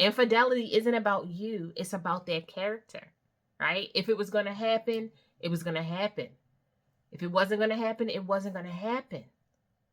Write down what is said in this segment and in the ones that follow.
Infidelity isn't about you, it's about their character, right? If it was going to happen, it was going to happen. If it wasn't going to happen, it wasn't going to happen,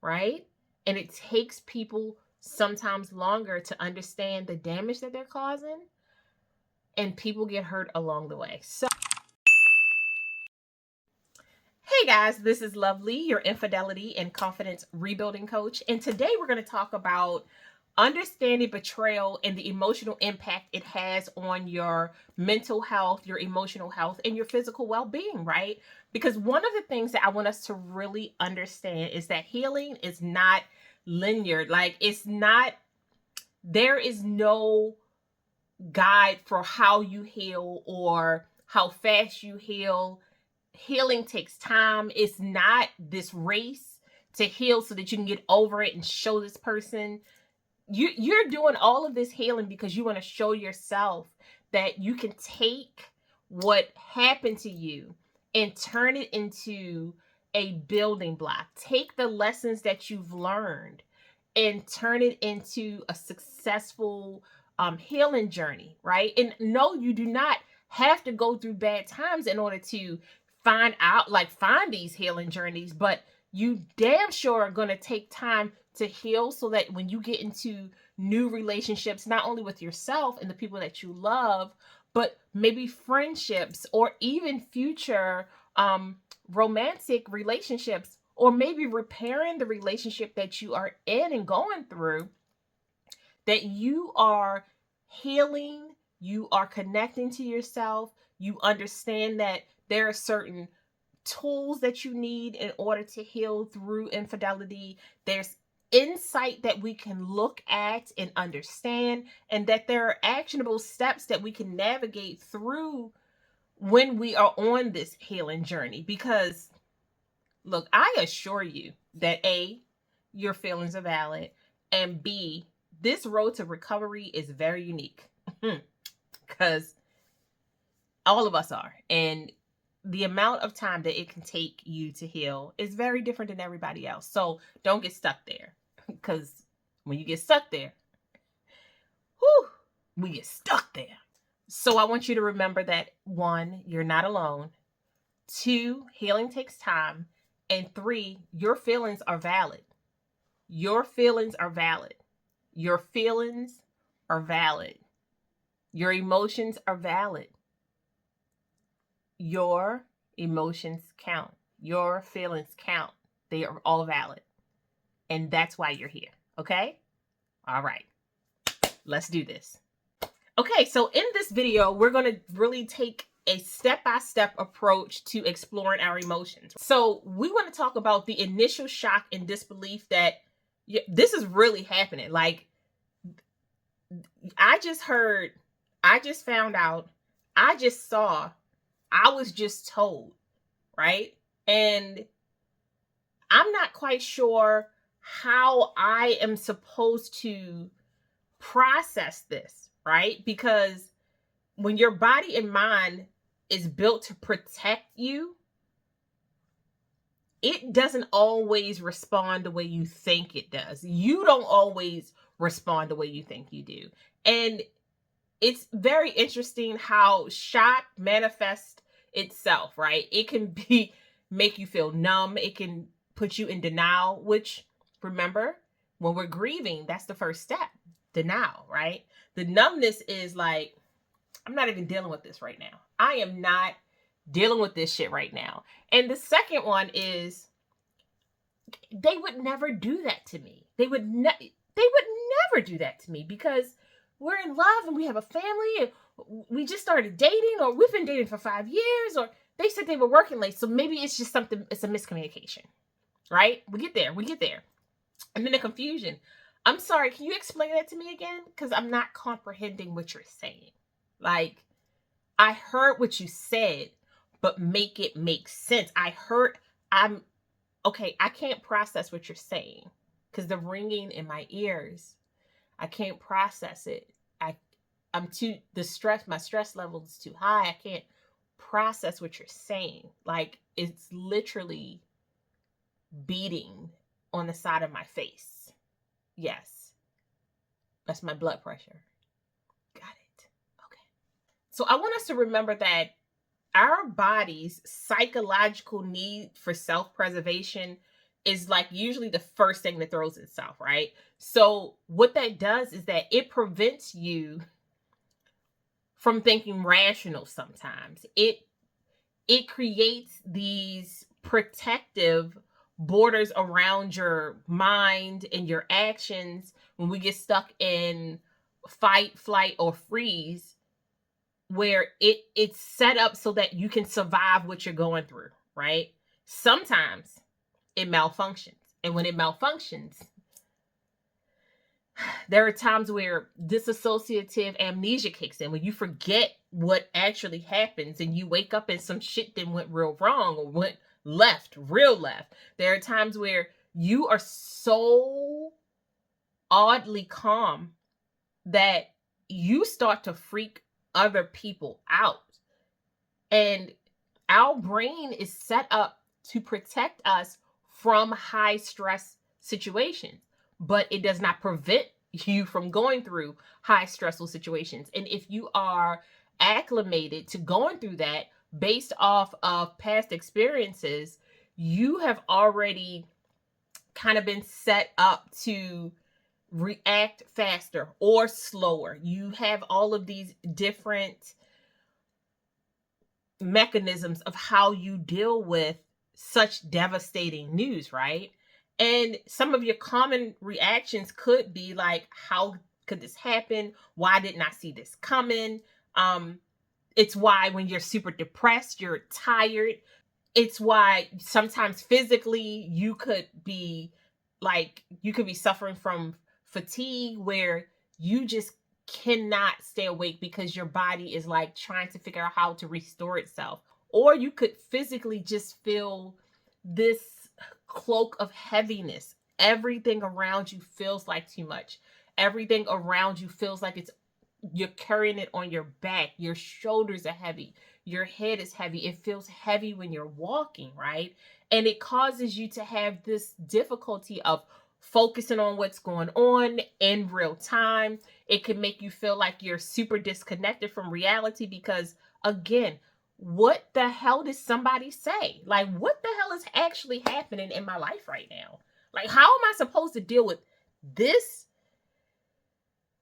right? And it takes people sometimes longer to understand the damage that they're causing, and people get hurt along the way. So, hey guys, this is Lovely, your infidelity and confidence rebuilding coach. And today we're going to talk about understanding betrayal and the emotional impact it has on your mental health, your emotional health, and your physical well being, right? Because one of the things that I want us to really understand is that healing is not linear. Like, it's not, there is no guide for how you heal or how fast you heal. Healing takes time. It's not this race to heal so that you can get over it and show this person. You're doing all of this healing because you want to show yourself that you can take what happened to you and turn it into a building block. Take the lessons that you've learned and turn it into a successful healing journey, right? And no, you do not have to go through bad times in order to find these healing journeys, but you damn sure are going to take time to heal so that when you get into new relationships, not only with yourself and the people that you love, but maybe friendships or even future romantic relationships, or maybe repairing the relationship that you are in and going through, that you are healing, you are connecting to yourself, you understand that there are certain tools that you need in order to heal through infidelity. There's insight that we can look at and understand, and that there are actionable steps that we can navigate through when we are on this healing journey. Because, look, I assure you that A, your feelings are valid, and B, this road to recovery is very unique. Because all of us are. And the amount of time that it can take you to heal is very different than everybody else. So don't get stuck there. Because when you get stuck there, we get stuck there. So I want you to remember that 1, you're not alone. 2, healing takes time. And 3, your feelings are valid. Your feelings are valid. Your feelings are valid. Your emotions are valid. Your emotions count. Your feelings count. They are all valid. And that's why you're here. Okay? All right. Let's do this. Okay, so in this video, we're going to really take a step-by-step approach to exploring our emotions. So we want to talk about the initial shock and disbelief that this is really happening. Like, I just found out, I just saw, I was just told, right? And I'm not quite sure how I am supposed to process this, right? Because when your body and mind is built to protect you, it doesn't always respond the way you think it does. You don't always respond the way you think you do. And it's very interesting how shock manifests itself, right? It can make you feel numb. It can put you in denial, which, remember, when we're grieving, that's the first step, denial, right? The numbness is like, I'm not even dealing with this right now. I am not dealing with this shit right now. And the second one is, they would never do that to me. They would never do that to me, because we're in love and we have a family and we just started dating, or we've been dating for 5 years, or they said they were working late. So maybe it's just something, it's a miscommunication, right? We get there. And then the confusion. I'm sorry, can you explain that to me again? Because I'm not comprehending what you're saying. Like, I heard what you said, but make it make sense. I can't process what you're saying because the ringing in my ears, I can't process it. My stress level is too high. I can't process what you're saying. Like, it's literally beating on the side of my face. Yes. That's my blood pressure. So I want us to remember that our body's psychological need for self-preservation is like usually the first thing that throws itself, right? So what that does is that it prevents you from thinking rational sometimes. It creates these protective borders around your mind and your actions when we get stuck in fight, flight, or freeze, where it's set up so that you can survive what you're going through, right? Sometimes it malfunctions. And when it malfunctions, there are times where dissociative amnesia kicks in, when you forget what actually happens and you wake up and some shit then went real wrong or went left, real left. There are times where you are so oddly calm that you start to freak other people out. And our brain is set up to protect us from high stress situations, but it does not prevent you from going through high stressful situations. And if you are acclimated to going through that based off of past experiences, you have already kind of been set up to react faster or slower. You have all of these different mechanisms of how you deal with such devastating news, right? And some of your common reactions could be like, how could this happen? Why didn't I see this coming? It's why when you're super depressed, you're tired. It's why sometimes physically you could be suffering from fatigue where you just cannot stay awake because your body is like trying to figure out how to restore itself. Or you could physically just feel this cloak of heaviness. Everything around you feels like too much. Everything around you feels like you're carrying it on your back. Your shoulders are heavy. Your head is heavy. It feels heavy when you're walking, right? And it causes you to have this difficulty of focusing on what's going on in real time. It can make you feel like you're super disconnected from reality because, again, what the hell did somebody say? Like, what the hell is actually happening in my life right now? Like, how am I supposed to deal with this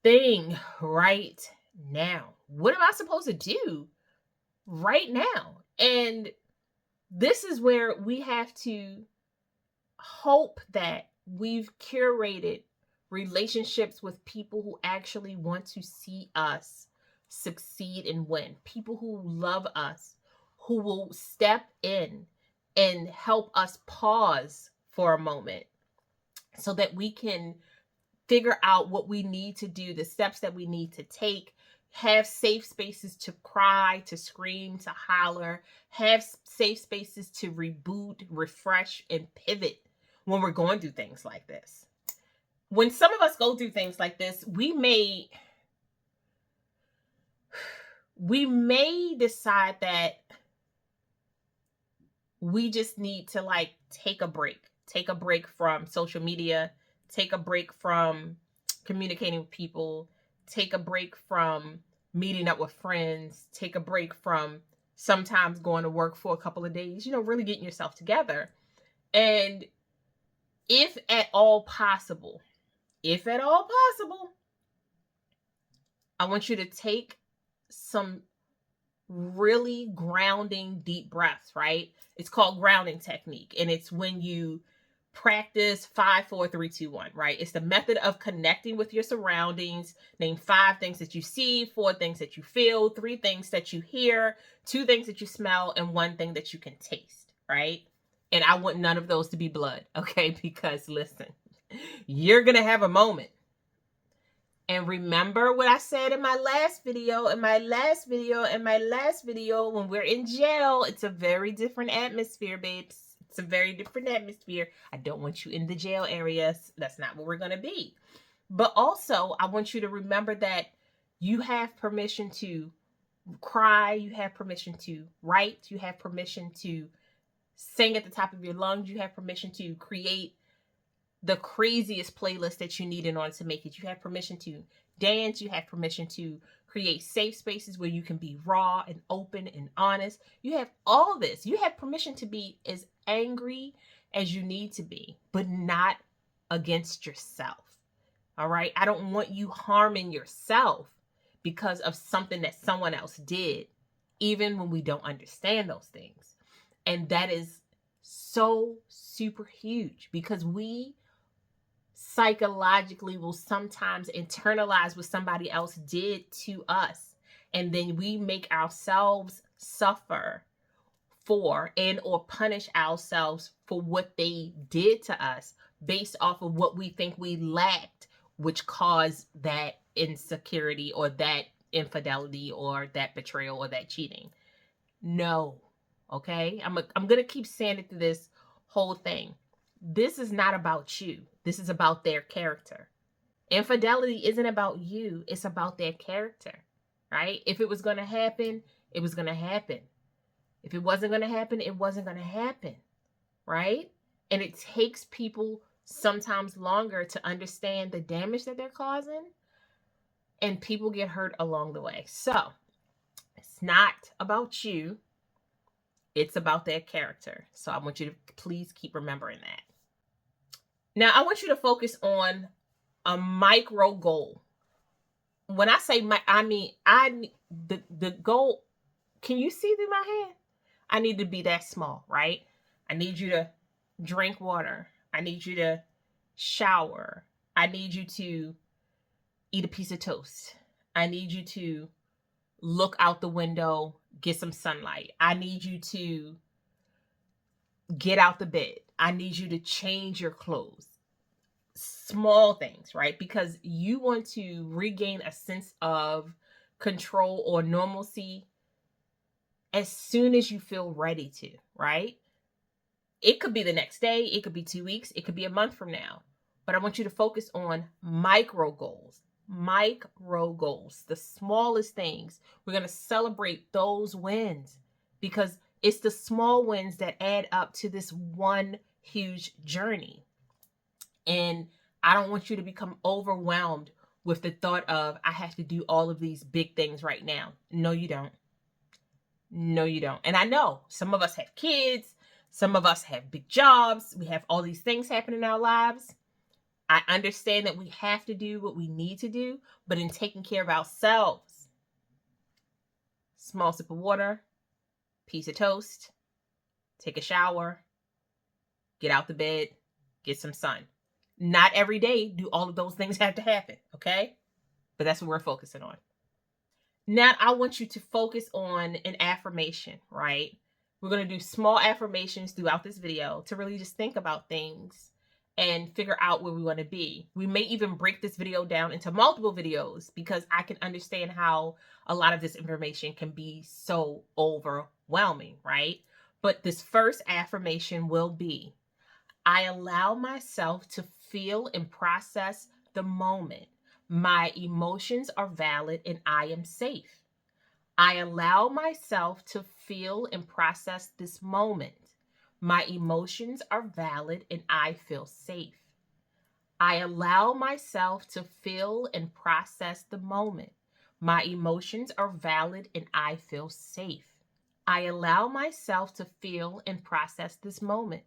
thing right now? What am I supposed to do right now? And this is where we have to hope that we've curated relationships with people who actually want to see us succeed and win, people who love us, who will step in and help us pause for a moment so that we can figure out what we need to do, the steps that we need to take, have safe spaces to cry, to scream, to holler, have safe spaces to reboot, refresh, and pivot when we're going through things like this. When some of us go through things like this, we may decide that we just need to like take a break from social media, take a break from communicating with people, take a break from meeting up with friends, take a break from sometimes going to work for a couple of days, really getting yourself together. And if at all possible, I want you to take some really grounding deep breaths, right? It's called grounding technique. And it's when you practice 5, 4, 3, 2, 1, right? It's the method of connecting with your surroundings. Name 5 things that you see, 4 things that you feel, 3 things that you hear, 2 things that you smell, and 1 thing that you can taste, right? And I want none of those to be blood, okay? Because listen, you're going to have a moment. And remember what I said in my last video, when we're in jail, it's a very different atmosphere, babes. It's a very different atmosphere. I don't want you in the jail areas. That's not where we're going to be. But also, I want you to remember that you have permission to cry. You have permission to write. You have permission to sing at the top of your lungs. You have permission to create the craziest playlist that you need in order to make it. You have permission to dance. You have permission to create safe spaces where you can be raw and open and honest. You have all this. You have permission to be as angry as you need to be, but not against yourself. All right. I don't want you harming yourself because of something that someone else did, even when we don't understand those things. And that is so super huge because we psychologically will sometimes internalize what somebody else did to us. And then we make ourselves suffer for and or punish ourselves for what they did to us based off of what we think we lacked, which caused that insecurity or that infidelity or that betrayal or that cheating. No. Okay? I'm going to keep saying it through this whole thing. This is not about you. This is about their character. Infidelity isn't about you. It's about their character, right? If it was going to happen, it was going to happen. If it wasn't going to happen, it wasn't going to happen, right? And it takes people sometimes longer to understand the damage that they're causing, and people get hurt along the way. So it's not about you. It's about their character. So I want you to please keep remembering that. Now, I want you to focus on a micro goal. When I say I mean the goal. Can you see through my hand? I need to be that small, right? I need you to drink water. I need you to shower. I need you to eat a piece of toast. I need you to look out the window, get some sunlight. I need you to get out the bed. I need you to change your clothes. Small things, right? Because you want to regain a sense of control or normalcy as soon as you feel ready to, right? It could be the next day, it could be 2 weeks, it could be a month from now. But I want you to focus on micro goals. Micro goals, the smallest things. We're going to celebrate those wins because it's the small wins that add up to this one huge journey. And I don't want you to become overwhelmed with the thought of, I have to do all of these big things right now. No, you don't. No, you don't. And I know some of us have kids. Some of us have big jobs. We have all these things happening in our lives. I understand that we have to do what we need to do, but in taking care of ourselves, small sip of water, piece of toast, take a shower, get out the bed, get some sun. Not every day do all of those things have to happen, okay? But that's what we're focusing on. Now, I want you to focus on an affirmation, right? We're going to do small affirmations throughout this video to really just think about things and figure out where we want to be. We may even break this video down into multiple videos because I can understand how a lot of this information can be so overwhelming, right? But this first affirmation will be, I allow myself to feel and process the moment. My emotions are valid and I am safe. I allow myself to feel and process this moment. My emotions are valid and I feel safe. I allow myself to feel and process the moment. My emotions are valid and I feel safe. I allow myself to feel and process this moment.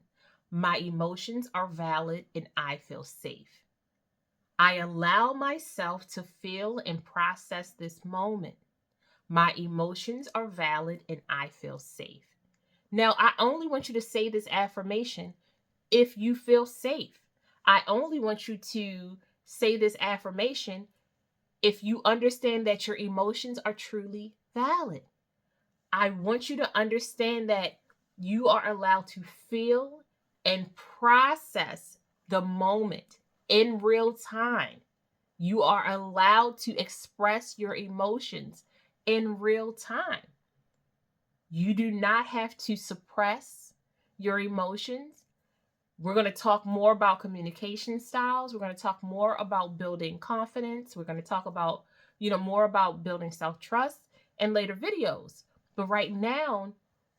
My emotions are valid and I feel safe. I allow myself to feel and process this moment. My emotions are valid and I feel safe. Now, I only want you to say this affirmation if you feel safe. I only want you to say this affirmation if you understand that your emotions are truly valid. I want you to understand that you are allowed to feel and process the moment in real time. You are allowed to express your emotions in real time. You do not have to suppress your emotions. We're going to talk more about communication styles. We're going to talk more about building confidence. We're going to talk about, more about building self-trust in later videos. But right now,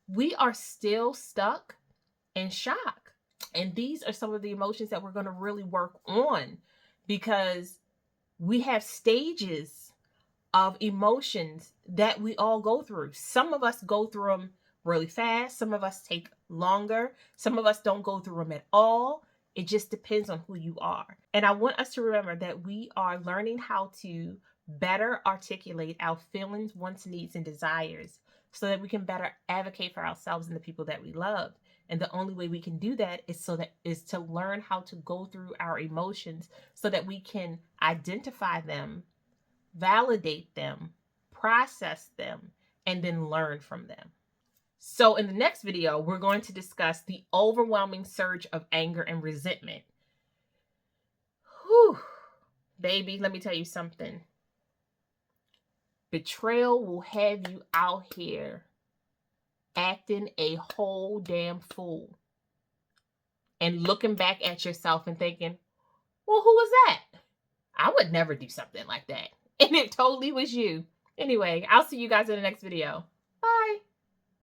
we are still stuck in shock. And these are some of the emotions that we're going to really work on because We have stages of emotions that we all go through. Some of us go through them really fast, some of us take longer, some of us don't go through them at all. It just depends on who you are. And I want us to remember that we are learning how to better articulate our feelings, wants, needs, and desires so that we can better advocate for ourselves and the people that we love. And the only way we can do that is to learn how to go through our emotions so that we can identify them, validate them, process them, and then learn from them. So, in the next video, we're going to discuss the overwhelming surge of anger and resentment. Whew, baby, let me tell you something. Betrayal will have you out here acting a whole damn fool and looking back at yourself and thinking, well, who was that? I would never do something like that. And it totally was you. Anyway, I'll see you guys in the next video.